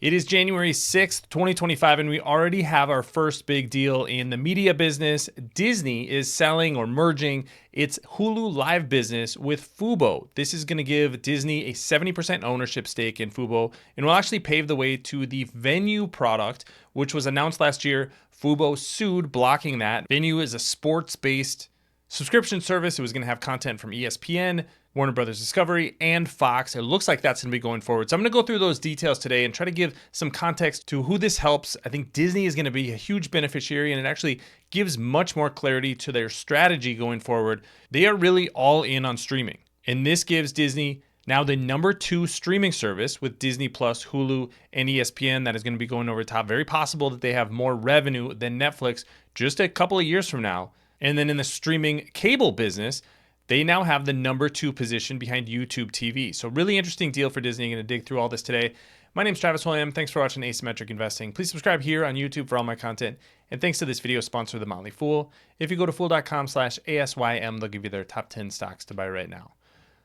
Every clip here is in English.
It is January 6th, 2025, and we already have our first big deal in the media business. Disney is selling or merging its Hulu live business with Fubo. This is going to give Disney a 70% ownership stake in Fubo and will actually pave the way to the Venue product, which was announced last year. Fubo sued, blocking that. Venue is a sports-based subscription service. It was going to have content from ESPN, Warner Brothers Discovery, and Fox. It looks like that's going to be going forward. So I'm going to go through those details today and try to give some context to who this helps. I think Disney is going to be a huge beneficiary, and it actually gives much more clarity to their strategy going forward. They are really all in on streaming, and this gives Disney now the number 2 streaming service with Disney Plus, Hulu, and ESPN that is going to be going over top. Very possible that they have more revenue than Netflix just a couple of years from now. And then in the streaming cable business, they now have the number 2 position behind YouTube TV. So really interesting deal for Disney. I'm going to dig through all this today. My name is Travis Hoium. Thanks for watching Asymmetric Investing. Please subscribe here on YouTube for all my content. And thanks to this video sponsor, The Motley Fool. If you go to fool.com/ASYM, they'll give you their top 10 stocks to buy right now.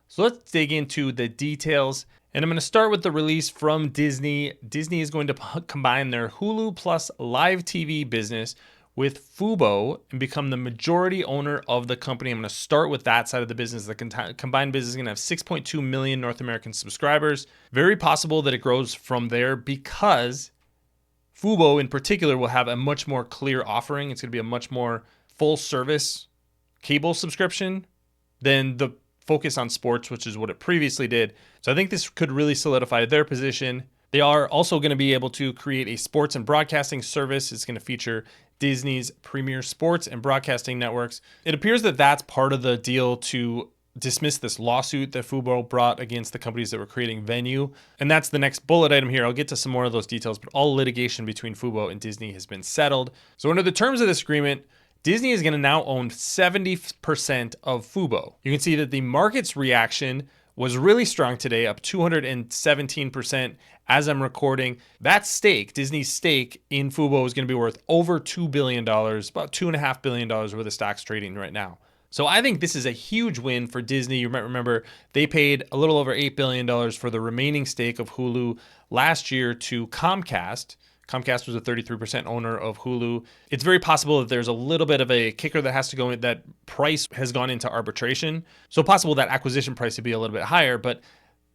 So let's dig into the details. And I'm going to start with the release from Disney. Disney is going to combine their Hulu Plus live TV business with Fubo and become the majority owner of the company. I'm going to start with that side of the business. The combined business is going to have 6.2 million North American subscribers. Very possible that it grows from there because Fubo in particular will have a much more clear offering. It's going to be a much more full service cable subscription than the focus on sports, which is what it previously did. So I think this could really solidify their position. They are also going to be able to create a sports and broadcasting service. It's going to feature Disney's premier sports and broadcasting networks. It appears that that's part of the deal to dismiss this lawsuit that Fubo brought against the companies that were creating Venue. And that's the next bullet item here. I'll get to some more of those details, but all litigation between Fubo and Disney has been settled. So under the terms of this agreement, Disney is going to now own 70% of Fubo. You can see that the market's reaction was really strong today, up 217% as I'm recording. That stake, Disney's stake in Fubo, is going to be worth over $2 billion, about $2.5 billion worth of stocks trading right now. So I think this is a huge win for Disney. You might remember they paid a little over $8 billion for the remaining stake of Hulu last year to Comcast. Comcast was a 33% owner of Hulu. It's very possible that there's a little bit of a kicker that has to go in. That price has gone into arbitration. So possible that acquisition price would be a little bit higher, but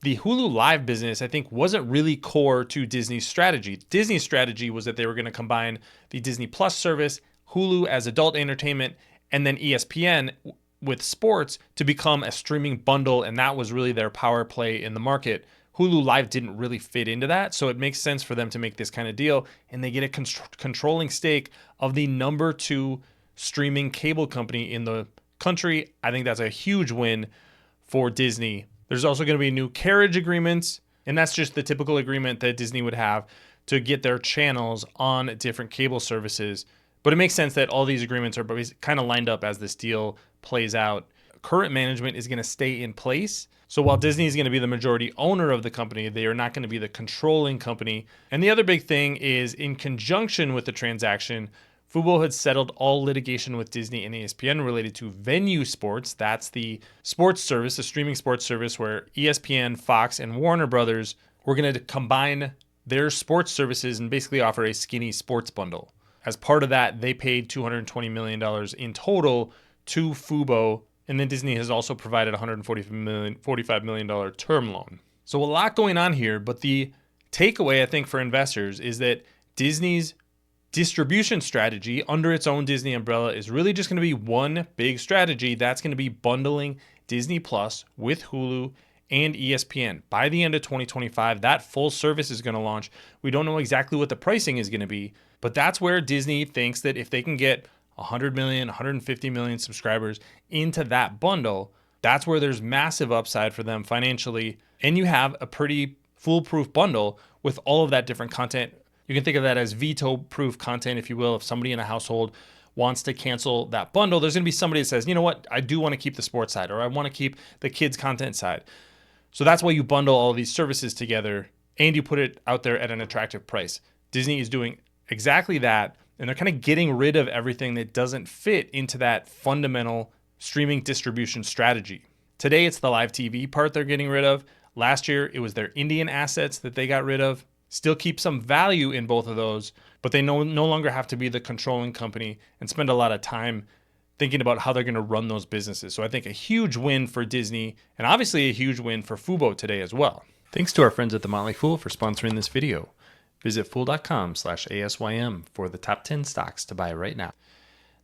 the Hulu live business, I think, wasn't really core to Disney's strategy. Disney's strategy was that they were going to combine the Disney Plus service, Hulu as adult entertainment, and then ESPN with sports to become a streaming bundle. And that was really their power play in the market. Hulu Live didn't really fit into that, so it makes sense for them to make this kind of deal, and they get a controlling stake of the number 2 streaming cable company in the country. I think that's a huge win for Disney. There's also going to be new carriage agreements, and that's just the typical agreement that Disney would have to get their channels on different cable services. But it makes sense that all these agreements are kind of lined up as this deal plays out. Current management is going to stay in place. So while Disney is going to be the majority owner of the company, they are not going to be the controlling company. And the other big thing is, in conjunction with the transaction, Fubo had settled all litigation with Disney and ESPN related to Venue Sports. That's the sports service, the streaming sports service where ESPN, Fox, and Warner Brothers were going to combine their sports services and basically offer a skinny sports bundle. As part of that, they paid $220 million in total to Fubo. And then Disney has also provided $145 million term loan. So a lot going on here, but the takeaway, I think, for investors is that Disney's distribution strategy under its own Disney umbrella is really just going to be one big strategy. That's going to be bundling Disney Plus with Hulu and ESPN. By the end of 2025, that full service is going to launch. We don't know exactly what the pricing is going to be, but that's where Disney thinks that if they can get 100 million, 150 million subscribers into that bundle, that's where there's massive upside for them financially. And you have a pretty foolproof bundle with all of that different content. You can think of that as veto-proof content, if you will. If somebody in a household wants to cancel that bundle, there's going to be somebody that says, you know what, I do want to keep the sports side, or I want to keep the kids' content side. So that's why you bundle all these services together and you put it out there at an attractive price. Disney is doing exactly that. And they're kind of getting rid of everything that doesn't fit into that fundamental streaming distribution strategy. Today, it's the live TV part they're getting rid of. Last year, it was their Indian assets that they got rid of. still keep some value in both of those, but they no longer have to be the controlling company and spend a lot of time thinking about how they're going to run those businesses. So I think a huge win for Disney, and obviously a huge win for Fubo today as well. Thanks to our friends at The Motley Fool for sponsoring this video. Visit fool.com/ASYM for the top 10 stocks to buy right now.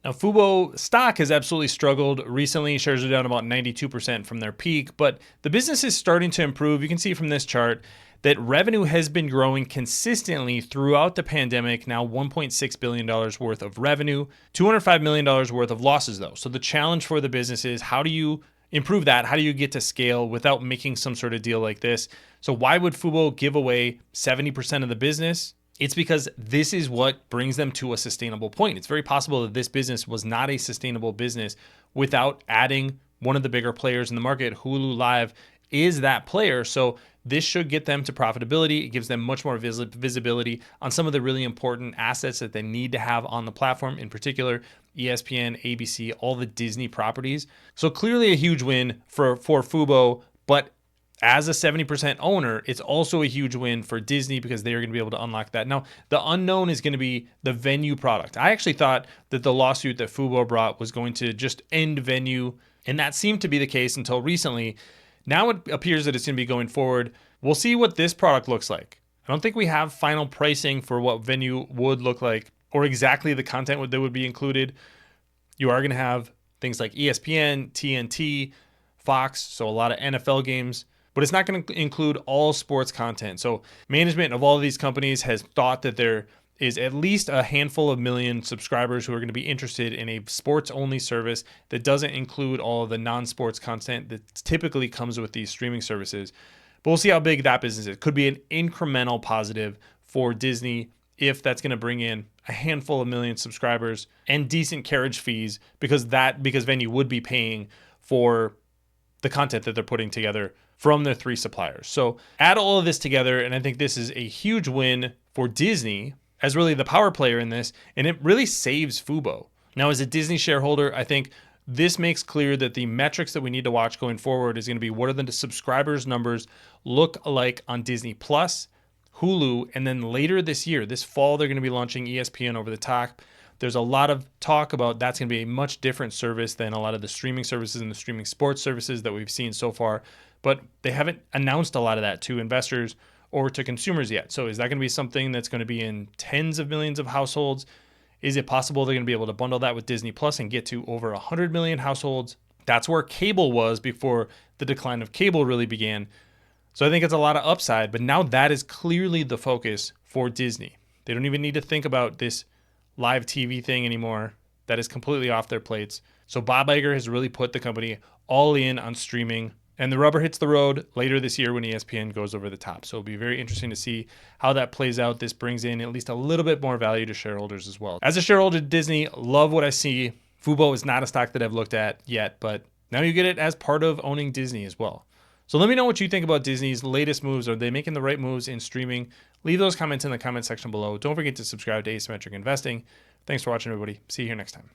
Now, Fubo stock has absolutely struggled recently. Shares are down about 92% from their peak, but the business is starting to improve. You can see from this chart that revenue has been growing consistently throughout the pandemic. Now $1.6 billion worth of revenue, $205 million worth of losses though. So the challenge for the business is, how do you improve that? How do you get to scale without making some sort of deal like this? So why would Fubo give away 70% of the business? It's because this is what brings them to a sustainable point. It's very possible that this business was not a sustainable business without adding one of the bigger players in the market. Hulu Live is that player. So this should get them to profitability. It gives them much more visibility on some of the really important assets that they need to have on the platform, in particular ESPN, ABC, all the Disney properties. So clearly a huge win for Fubo, but as a 70% owner, it's also a huge win for Disney because they are going to be able to unlock that. Now, the unknown is going to be the Venue product. I actually thought that the lawsuit that Fubo brought was going to just end Venue, and that seemed to be the case until recently. Now it appears that it's going to be going forward. We'll see what this product looks like. I don't think we have final pricing for what Venue would look like or exactly the content that would be included. You are going to have things like ESPN, TNT, Fox, so a lot of NFL games, but it's not going to include all sports content. So management of all of these companies has thought that there is at least a handful of million subscribers who are going to be interested in a sports-only service that doesn't include all of the non-sports content that typically comes with these streaming services. But we'll see how big that business is. Could be an incremental positive for Disney if that's going to bring in a handful of million subscribers and decent carriage fees, because Venue would be paying for the content that they're putting together from their three suppliers. So add all of this together, and I think this is a huge win for Disney as really the power player in this, and it really saves Fubo. Now, as a Disney shareholder, I think this makes clear that the metrics that we need to watch going forward is going to be, what are the subscribers numbers look like on Disney Plus, Hulu, and then later this year, this fall, they're going to be launching ESPN over the top. There's a lot of talk about that's going to be a much different service than a lot of the streaming services and the streaming sports services that we've seen so far, but they haven't announced a lot of that to investors or to consumers yet. So is that going to be something that's going to be in tens of millions of households? Is it possible they're going to be able to bundle that with Disney Plus and get to over 100 million households? That's where cable was before the decline of cable really began. So I think it's a lot of upside, but now that is clearly the focus for Disney. They don't even need to think about this live TV thing anymore. That is completely off their plates. So Bob Iger has really put the company all in on streaming, and the rubber hits the road later this year when ESPN goes over the top. So it'll be very interesting to see how that plays out. This brings in at least a little bit more value to shareholders as well. As a shareholder of Disney, love what I see. Fubo is not a stock that I've looked at yet, but now you get it as part of owning Disney as well. So let me know what you think about Disney's latest moves. Are they making the right moves in streaming? Leave those comments in the comment section below. Don't forget to subscribe to Asymmetric Investing. Thanks for watching, everybody. See you here next time.